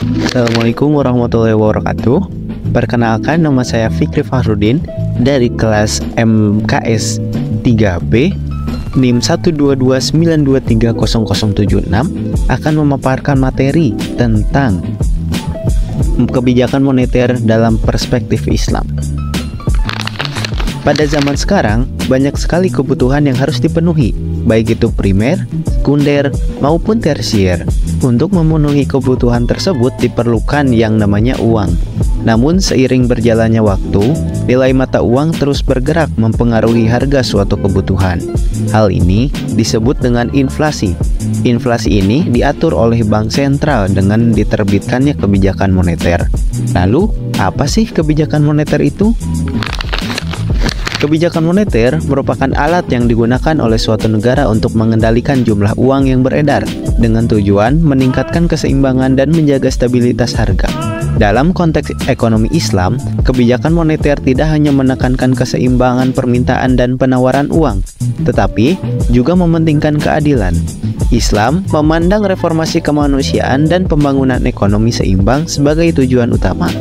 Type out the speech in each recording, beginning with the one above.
Assalamualaikum warahmatullahi wabarakatuh. Perkenalkan, nama saya Fikri Fahrudin dari kelas MKS 3B NIM 12292300076 akan memaparkan materi tentang kebijakan moneter dalam perspektif Islam. Pada zaman sekarang, banyak sekali kebutuhan yang harus dipenuhi, baik itu primer, sekunder, maupun tersier. Untuk memenuhi kebutuhan tersebut diperlukan yang namanya uang. Namun seiring berjalannya waktu, nilai mata uang terus bergerak mempengaruhi harga suatu kebutuhan. Hal ini disebut dengan inflasi. Inflasi ini diatur oleh bank sentral dengan diterbitkannya kebijakan moneter. Lalu, apa sih kebijakan moneter itu? Kebijakan moneter merupakan alat yang digunakan oleh suatu negara untuk mengendalikan jumlah uang yang beredar dengan tujuan meningkatkan keseimbangan dan menjaga stabilitas harga. Dalam konteks ekonomi Islam, kebijakan moneter tidak hanya menekankan keseimbangan permintaan dan penawaran uang, tetapi juga mementingkan keadilan. Islam memandang reformasi kemanusiaan dan pembangunan ekonomi seimbang sebagai tujuan utama.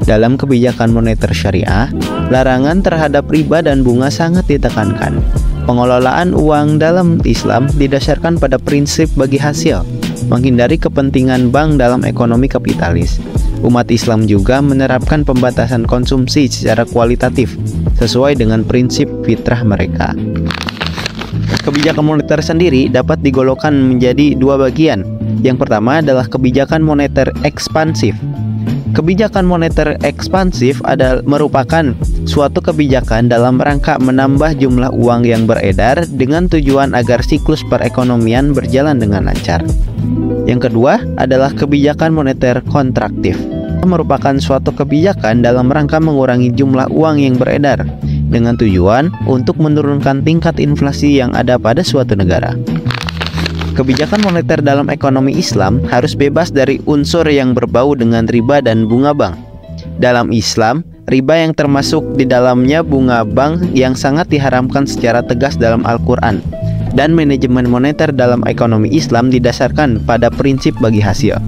Dalam kebijakan moneter syariah, larangan terhadap riba dan bunga sangat ditekankan. Pengelolaan uang dalam Islam didasarkan pada prinsip bagi hasil, menghindari kepentingan bank dalam ekonomi kapitalis. Umat Islam juga menerapkan pembatasan konsumsi secara kualitatif, sesuai dengan prinsip fitrah mereka. Kebijakan moneter sendiri dapat digolongkan menjadi dua bagian. Yang pertama adalah kebijakan moneter ekspansif. Kebijakan moneter ekspansif merupakan suatu kebijakan dalam rangka menambah jumlah uang yang beredar dengan tujuan agar siklus perekonomian berjalan dengan lancar. Yang kedua adalah kebijakan moneter kontraktif. Merupakan suatu kebijakan dalam rangka mengurangi jumlah uang yang beredar dengan tujuan untuk menurunkan tingkat inflasi yang ada pada suatu negara. Kebijakan moneter dalam ekonomi Islam harus bebas dari unsur yang berbau dengan riba dan bunga bank. Dalam Islam, riba yang termasuk di dalamnya bunga bank yang sangat diharamkan secara tegas dalam Al-Quran. Dan manajemen moneter dalam ekonomi Islam didasarkan pada prinsip bagi hasil.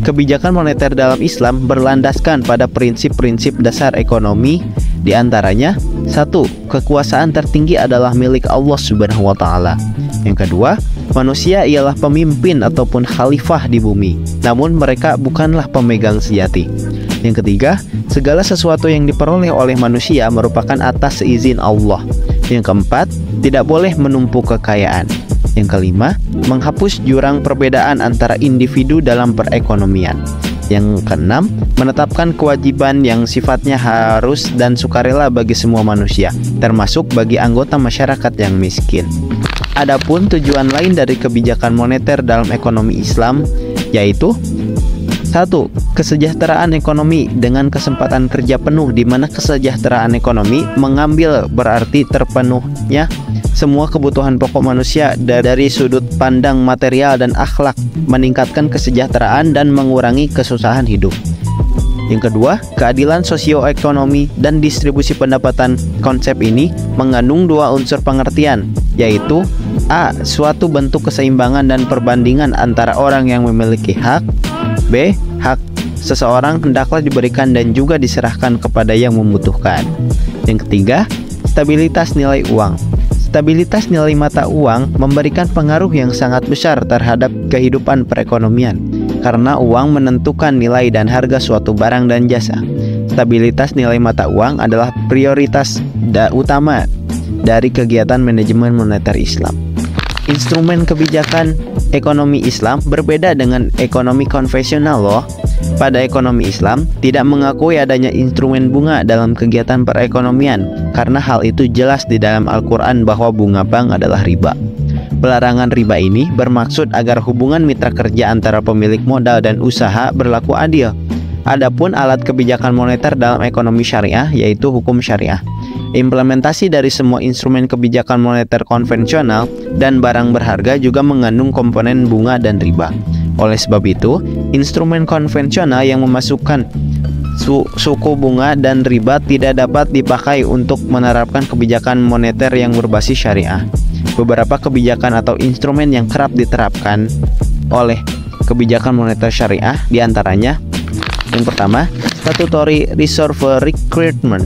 Kebijakan moneter dalam Islam berlandaskan pada prinsip-prinsip dasar ekonomi, di antaranya 1. Kekuasaan tertinggi adalah milik Allah Subhanahu wa Ta'ala. Yang kedua, manusia ialah pemimpin ataupun khalifah di bumi, namun mereka bukanlah pemegang sejati. Yang ketiga, segala sesuatu yang diperoleh oleh manusia merupakan atas seizin Allah. Yang keempat, tidak boleh menumpuk kekayaan. Yang kelima, menghapus jurang perbedaan antara individu dalam perekonomian. Yang keenam, menetapkan kewajiban yang sifatnya harus dan sukarela bagi semua manusia, termasuk bagi anggota masyarakat yang miskin. Adapun tujuan lain dari kebijakan moneter dalam ekonomi Islam yaitu 1. Kesejahteraan ekonomi dengan kesempatan kerja penuh, di mana kesejahteraan ekonomi mengambil berarti terpenuhnya semua kebutuhan pokok manusia dari sudut pandang material dan akhlak, meningkatkan kesejahteraan dan mengurangi kesusahan hidup. Yang kedua, keadilan sosioekonomi dan distribusi pendapatan. Konsep ini mengandung dua unsur pengertian, yaitu A. Suatu bentuk keseimbangan dan perbandingan antara orang yang memiliki hak. B. Hak seseorang hendaklah diberikan dan juga diserahkan kepada yang membutuhkan. Yang ketiga, stabilitas nilai uang. Stabilitas nilai mata uang memberikan pengaruh yang sangat besar terhadap kehidupan perekonomian, karena uang menentukan nilai dan harga suatu barang dan jasa. Stabilitas nilai mata uang adalah prioritas utama dari kegiatan manajemen moneter Islam. Instrumen kebijakan ekonomi Islam berbeda dengan ekonomi konvensional loh. Pada ekonomi Islam tidak mengakui adanya instrumen bunga dalam kegiatan perekonomian, karena hal itu jelas di dalam Al-Quran bahwa bunga bank adalah riba. Pelarangan riba ini bermaksud agar hubungan mitra kerja antara pemilik modal dan usaha berlaku adil. Adapun alat kebijakan moneter dalam ekonomi syariah yaitu hukum syariah. Implementasi dari semua instrumen kebijakan moneter konvensional dan barang berharga juga mengandung komponen bunga dan riba. Oleh sebab itu, instrumen konvensional yang memasukkan suku bunga dan riba tidak dapat dipakai untuk menerapkan kebijakan moneter yang berbasis syariah. Beberapa kebijakan atau instrumen yang kerap diterapkan oleh kebijakan moneter syariah diantaranya Yang pertama, statutory reserve recruitment.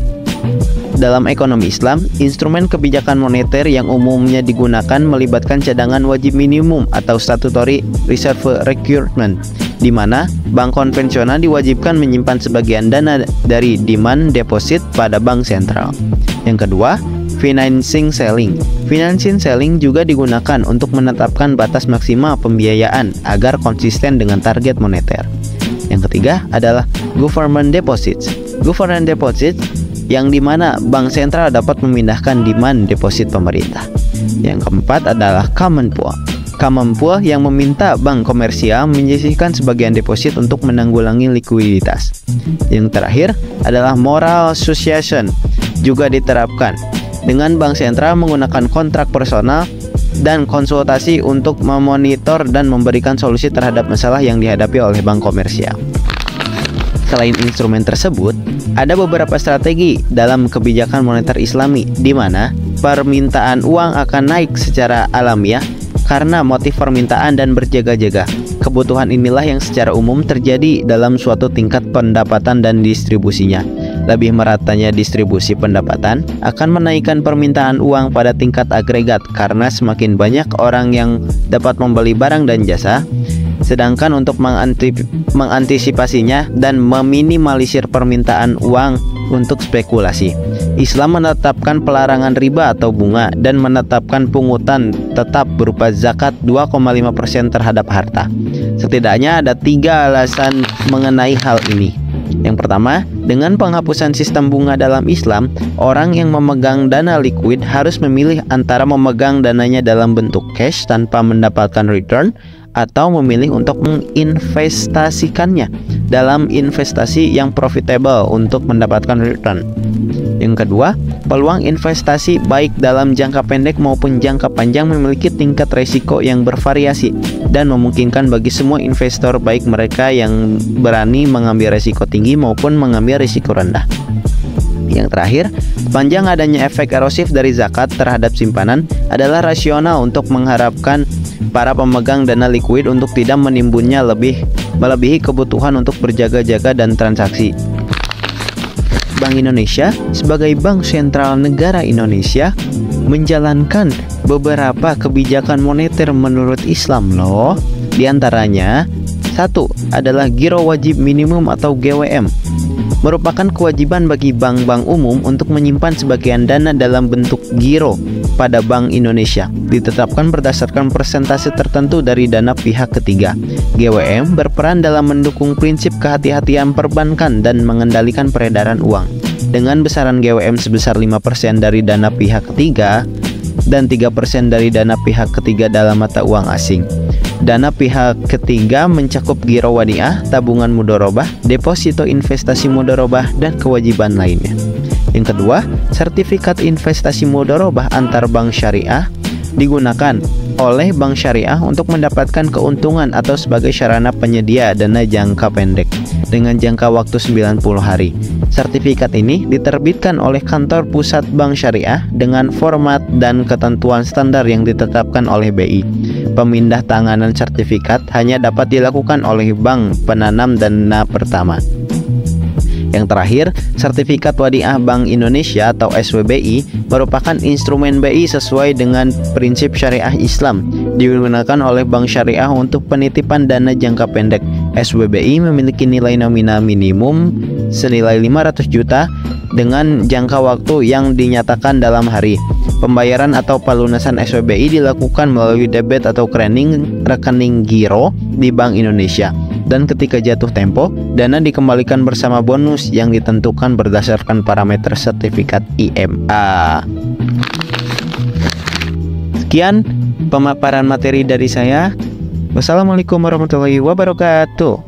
Dalam ekonomi Islam, instrumen kebijakan moneter yang umumnya digunakan melibatkan cadangan wajib minimum atau statutory reserve recruitment, di mana bank konvensional diwajibkan menyimpan sebagian dana dari demand deposit pada bank sentral. Yang kedua, financing ceiling. Financing ceiling juga digunakan untuk menetapkan batas maksimal pembiayaan agar konsisten dengan target moneter. Yang ketiga adalah government deposits. Government deposits yang dimana bank sentral dapat memindahkan demand deposit pemerintah. Yang keempat adalah common pool. Common pool yang meminta bank komersial menyisihkan sebagian deposit untuk menanggulangi likuiditas. Yang terakhir adalah moral succession, juga diterapkan dengan bank sentral menggunakan kontrak personal dan konsultasi untuk memonitor dan memberikan solusi terhadap masalah yang dihadapi oleh bank komersial. Selain instrumen tersebut, ada beberapa strategi dalam kebijakan moneter Islami di mana permintaan uang akan naik secara alamiah karena motif permintaan dan berjaga-jaga. Kebutuhan inilah yang secara umum terjadi dalam suatu tingkat pendapatan dan distribusinya. Lebih meratanya distribusi pendapatan akan menaikkan permintaan uang pada tingkat agregat karena semakin banyak orang yang dapat membeli barang dan jasa. Sedangkan untuk mengantisipasinya dan meminimalisir permintaan uang untuk spekulasi, Islam menetapkan pelarangan riba atau bunga dan menetapkan pungutan tetap berupa zakat 2,5% terhadap harta. Setidaknya ada 3 alasan mengenai hal ini. Yang pertama, dengan penghapusan sistem bunga dalam Islam, orang yang memegang dana liquid harus memilih antara memegang dananya dalam bentuk cash tanpa mendapatkan return atau memilih untuk menginvestasikannya dalam investasi yang profitable untuk mendapatkan return. Yang kedua, peluang investasi baik dalam jangka pendek maupun jangka panjang memiliki tingkat risiko yang bervariasi dan memungkinkan bagi semua investor, baik mereka yang berani mengambil risiko tinggi maupun mengambil risiko rendah. Yang terakhir, sepanjang adanya efek erosif dari zakat terhadap simpanan adalah rasional untuk mengharapkan para pemegang dana likuid untuk tidak menimbunnya melebihi kebutuhan untuk berjaga-jaga dan transaksi. Bank Indonesia sebagai Bank Sentral Negara Indonesia menjalankan beberapa kebijakan moneter menurut Islam loh. Di antaranya, 1 adalah giro wajib minimum atau GWM. Merupakan kewajiban bagi bank-bank umum untuk menyimpan sebagian dana dalam bentuk giro pada Bank Indonesia, ditetapkan berdasarkan persentase tertentu dari dana pihak ketiga. GWM berperan dalam mendukung prinsip kehati-hatian perbankan dan mengendalikan peredaran uang. Dengan besaran GWM sebesar 5% dari dana pihak ketiga dan 3% dari dana pihak ketiga dalam mata uang asing. Dana pihak ketiga mencakup giro wadiah, tabungan mudharabah, deposito investasi mudharabah, dan kewajiban lainnya. Yang kedua, sertifikat investasi mudharabah antar bank syariah digunakan oleh bank syariah untuk mendapatkan keuntungan atau sebagai sarana penyedia dana jangka pendek dengan jangka waktu 90 hari. Sertifikat ini diterbitkan oleh kantor pusat bank syariah dengan format dan ketentuan standar yang ditetapkan oleh BI. Pemindah tanganan sertifikat hanya dapat dilakukan oleh bank penanam dana pertama. Yang terakhir, sertifikat wadiah Bank Indonesia atau SWBI merupakan instrumen BI sesuai dengan prinsip syariah Islam, digunakan oleh bank syariah untuk penitipan dana jangka pendek. SWBI memiliki nilai nominal minimum senilai 500 juta dengan jangka waktu yang dinyatakan dalam hari. Pembayaran atau pelunasan SWBI dilakukan melalui debit atau rekening giro di Bank Indonesia. Dan ketika jatuh tempo, dana dikembalikan bersama bonus yang ditentukan berdasarkan parameter sertifikat IMA. Sekian pemaparan materi dari saya. Wassalamualaikum warahmatullahi wabarakatuh.